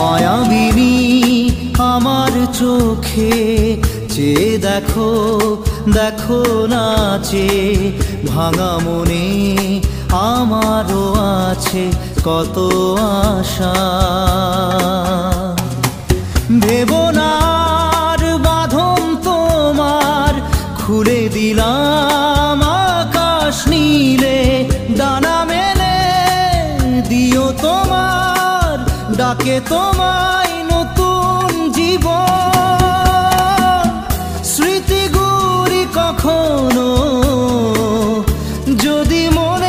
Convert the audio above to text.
মায়াবিনী আমার চোখে চেয়ে দেখো, দেখো নাচে ভাঙা মনে আমারও আছে কত আশা। ভেবনার বাঁধন তোমার খুলে দিলাম আকাশ নীলে, ডানা মেলে দিও তোমার ডাকে তোমায় নতুন জীবন। স্মৃতিগুলি কখনো যদি মনে